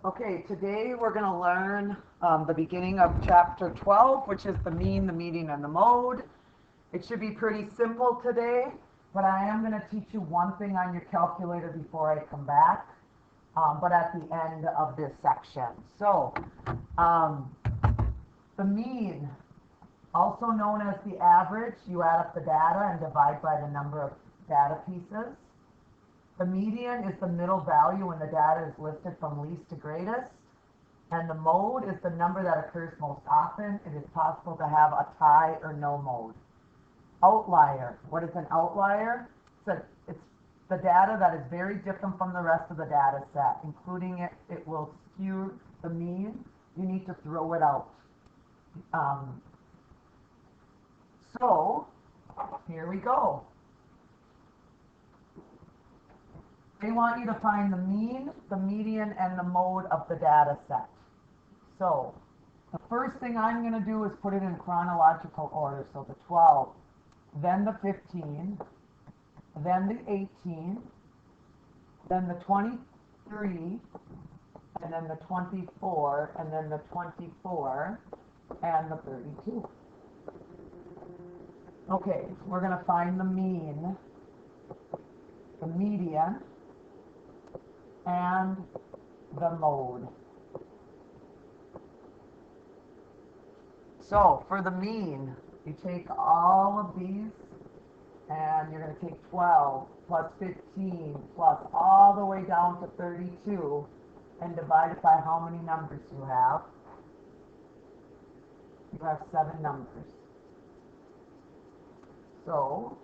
Okay, today we're going to learn the beginning of chapter 12, which is the mean, the median, and the mode. It should be pretty simple today, but I am going to teach you one thing on your calculator before I come back, but at the end of this section. So, the mean, also known as the average, you add up the data and divide by the number of data pieces. The median is the middle value when the data is listed from least to greatest. And the mode is the number that occurs most often. It is possible to have a tie or no mode. Outlier. What is an outlier? It's the data that is very different from the rest of the data set. Including it will skew the mean. You need to throw it out. So, here we go. They want you to find the mean, the median, and the mode of the data set. So, the first thing I'm going to do is put it in chronological order. So the 12, then the 15, then the 18, then the 23, and then the 24, and then the 24, and the 32. Okay, we're going to find the mean, the median, and the mode. So for the mean, you take all of these and you're going to take 12 plus 15 plus all the way down to 32 and divide it by how many numbers you have. You have 7 numbers. So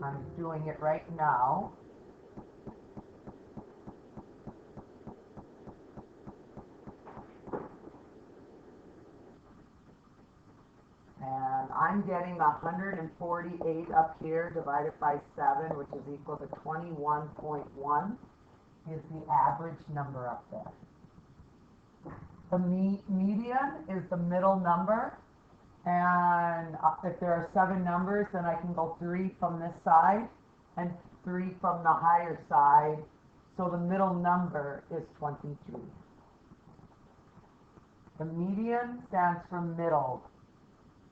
I'm doing it right now. And I'm getting 148 up here divided by 7, which is equal to 21.1 is the average number up there. The median is the middle number. And if there are 7 numbers, then I can go 3 from this side and 3 from the higher side. So the middle number is 23. The median stands for middle.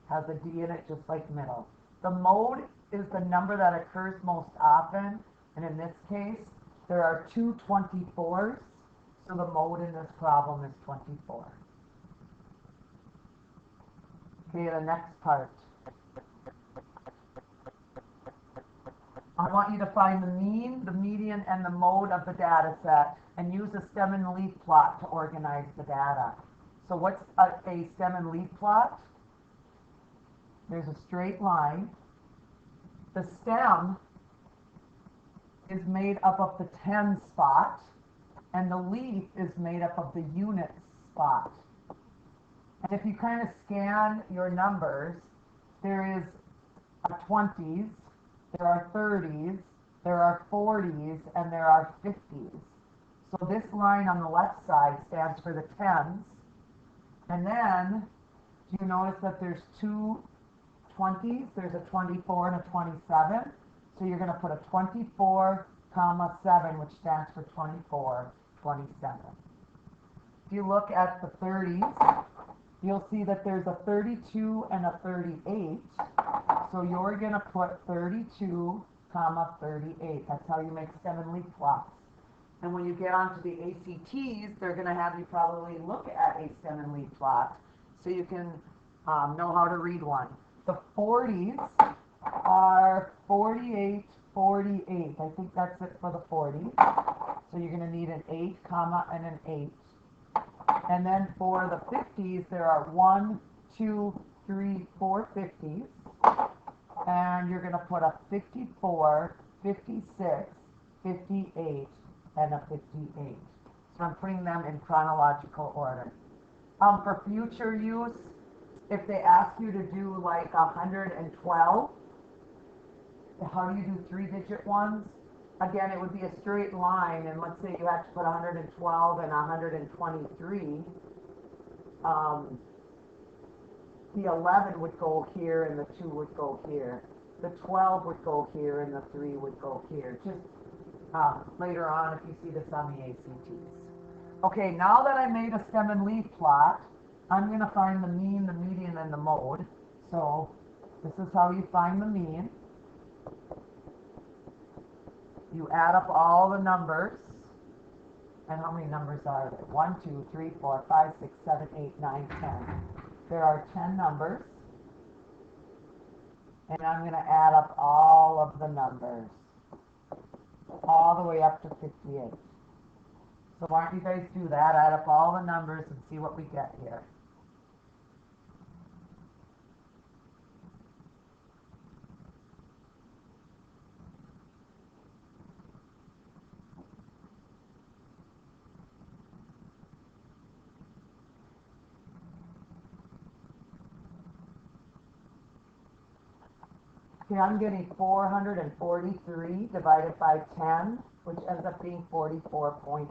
Has a D in it just like middle. The mode is the number that occurs most often, and in this case, there are 2 24s, so the mode in this problem is 24. Okay, the next part. I want you to find the mean, the median, and the mode of the data set, and use a stem and leaf plot to organize the data. So what's a stem and leaf plot? There's a straight line. The stem is made up of the 10 spot, and the leaf is made up of the unit spot. And if you kind of scan your numbers, there is a 20s, there are 30s, there are 40s, and there are 50s. So this line on the left side stands for the 10s. And then, do you notice that there's 2 20s, there's a 24 and a 27, so you're going to put a 24, comma 7, which stands for 24, 27. If you look at the 30s, you'll see that there's a 32 and a 38, so you're going to put 32, comma 38. That's how you make stem and leaf plots. And when you get onto the ACTs, they're going to have you probably look at a stem and leaf plot, so you can know how to read one. The 40s are 48, 48. I think that's it for the 40s. So you're going to need an 8, comma, and an 8. And then for the 50s, there are 1, 2, 3, 4 50s. And you're going to put a 54, 56, 58, and a 58. So I'm putting them in chronological order. For future use, if they ask you to do like 112, how do you do 3-digit ones? Again, it would be a straight line, and let's say you had to put 112 and 123. The 11 would go here, and the 2 would go here. The 12 would go here, and the 3 would go here. Just later on, if you see this on the ACTs. Okay, now that I made a stem and leaf plot, I'm going to find the mean, the median, and the mode. So this is how you find the mean. You add up all the numbers. And how many numbers are there? 1, 2, 3, 4, 5, 6, 7, 8, 9, 10. There are 10 numbers. And I'm going to add up all of the numbers, all the way up to 58. So why don't you guys do that? Add up all the numbers and see what we get here. Okay, I'm getting 443 divided by 10, which ends up being 44.3.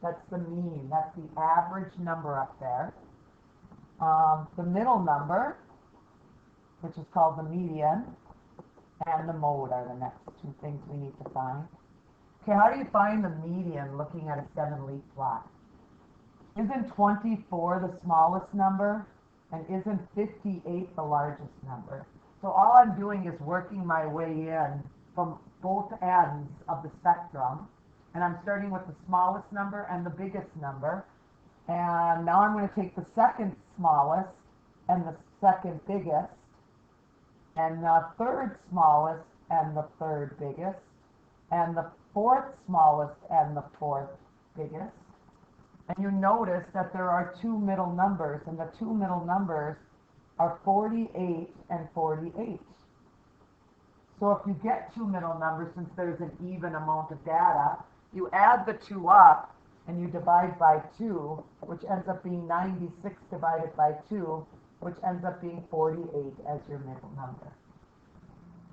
That's the mean. That's the average number up there. The middle number, which is called the median, and the mode are the next two things we need to find. Okay, how do you find the median looking at a stem and leaf plot? Isn't 24 the smallest number? And isn't 58 the largest number? So all I'm doing is working my way in from both ends of the spectrum. And I'm starting with the smallest number and the biggest number. And now I'm going to take the second smallest and the second biggest, and the third smallest and the third biggest, and the fourth smallest and the fourth biggest. And you notice that there are two middle numbers, and the two middle numbers are 48 and 48. So if you get two middle numbers, since there's an even amount of data, you add the two up and you divide by 2, which ends up being 96 divided by 2, which ends up being 48 as your middle number.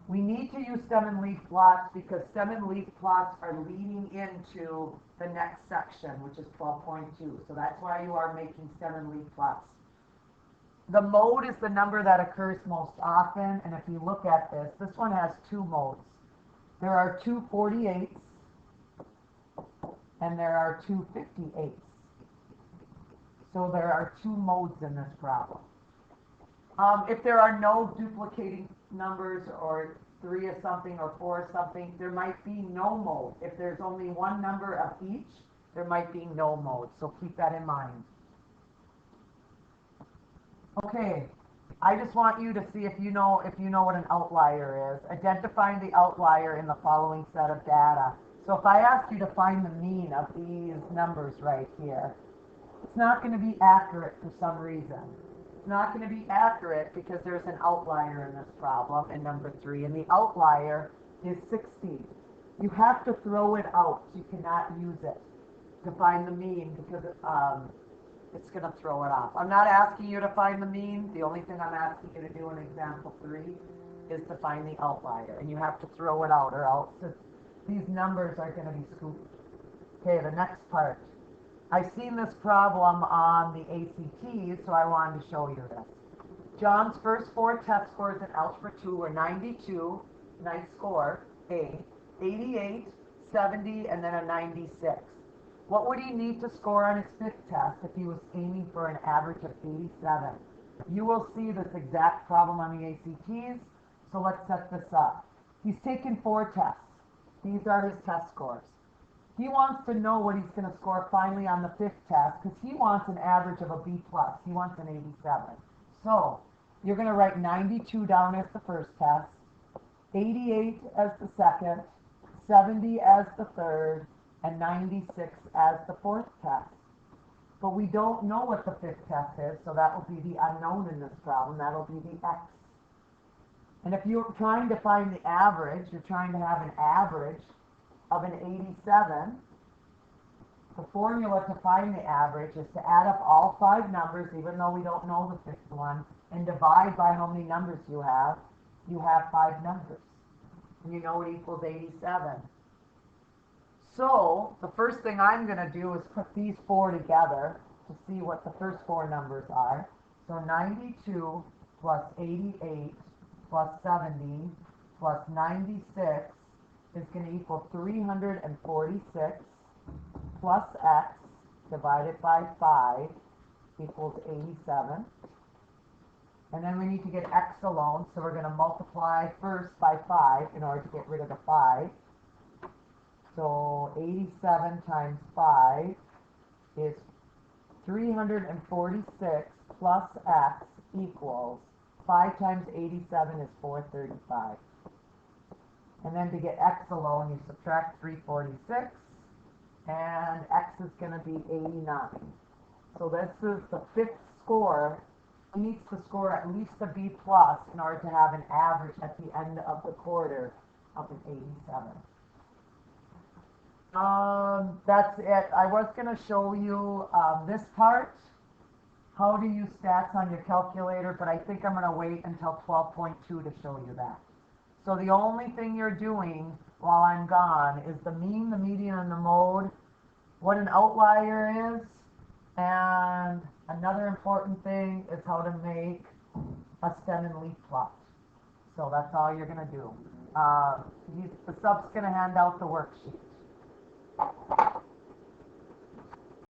We need to use stem and leaf plots because stem and leaf plots are leading into the next section, which is 12.2. So that's why you are making stem and leaf plots. The mode is the number that occurs most often, and if you look at this, this one has two modes. There are two 48s, and there are two 58s. So there are two modes in this problem. If there are no duplicating numbers, or 3 of something or 4 of something, there might be no mode. If there's only one number of each, there might be no mode. So keep that in mind. Okay, I just want you to see if you know what an outlier is. Identifying the outlier in the following set of data. So if I ask you to find the mean of these numbers right here, it's not going to be accurate for some reason. It's not going to be accurate because there's an outlier in this problem in number 3, and the outlier is 60. You have to throw it out. You cannot use it to find the mean because it's going to throw it off. I'm not asking you to find the mean. The only thing I'm asking you to do in example 3 is to find the outlier, and you have to throw it out, or else these numbers are going to be scooped. Okay, the next part. I've seen this problem on the ACT, so I wanted to show you this. John's first 4 test scores in Algebra 2 were 92, nice score, A, 88, 70, and then a 96. What would he need to score on his 5th test if he was aiming for an average of 87? You will see this exact problem on the ACTs, so let's set this up. He's taken 4 tests. These are his test scores. He wants to know what he's going to score finally on the 5th test because he wants an average of a B+. He wants an 87. So you're going to write 92 down as the first test, 88 as the second, 70 as the third, and 96 as the 4th test. But we don't know what the 5th test is, so that will be the unknown in this problem. That will be the X. And if you're trying to find the average, you're trying to have an average of an 87, the formula to find the average is to add up all 5 numbers, even though we don't know the 5th one, and divide by how many numbers you have. You have 5 numbers. And you know it equals 87. So the first thing I'm going to do is put these 4 together to see what the first 4 numbers are. So 92 plus 88 plus 70 plus 96 is going to equal 346 plus x divided by 5 equals 87. And then we need to get x alone, so we're going to multiply first by 5 in order to get rid of the 5. So 87 times 5 is 346 plus x equals 5 times 87 is 435. And then to get x alone, you subtract 346, and x is going to be 89. So this is the 5th score. He needs to score at least a B plus in order to have an average at the end of the quarter of an 87. That's it. I was going to show you this part, how to use stats on your calculator, but I think I'm going to wait until 12.2 to show you that. So the only thing you're doing while I'm gone is the mean, the median, and the mode, what an outlier is, and another important thing is how to make a stem and leaf plot. So that's all you're going to do. The sub's going to hand out the worksheet.